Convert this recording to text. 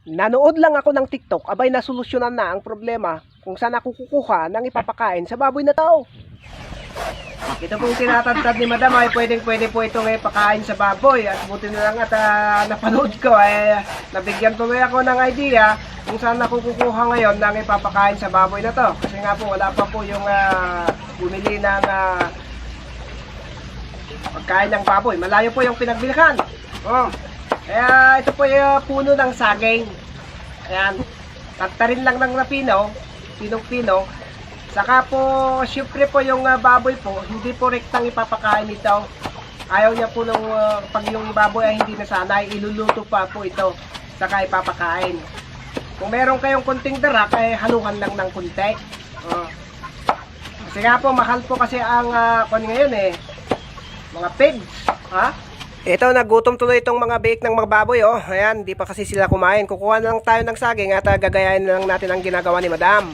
Nanood lang ako ng TikTok, abay nasolusyonan na ang problema kung saan ako kukuha ng ipapakain sa baboy na tao. Ito pong tinatantad ni Madam ay pwede po itong ipakain sa baboy. At buti na lang at napanood ko ay nabigyan tuloy ako ng idea kung saan ako kukuha ngayon ng ipapakain sa baboy na to. Kasi nga po wala pa po yung bumili ng pagkain ng baboy. Malayo po yung pinagbilhan. Oh. Kaya ito po yung puno ng saging. Ayan. Tatarin lang ng rapino, pinong-pino. Saka po, syempre po yung baboy po, hindi po rektang ipapakain ito. Ayaw niya po nung pag yung baboy ay hindi nasanay, iluluto pa po ito. Saka ipapakain. Kung meron kayong kunting darak, ay haluhan lang ng kunti. Kasi nga po, mahal po kasi ang ngayon mga pigs. Ha? Ito, nagutom tuloy itong mga bake ng mga baboy, oh. Ayan, di pa kasi sila kumain. Kukuha na lang tayo ng saging at gagayahin na lang natin ang ginagawa ni Madam.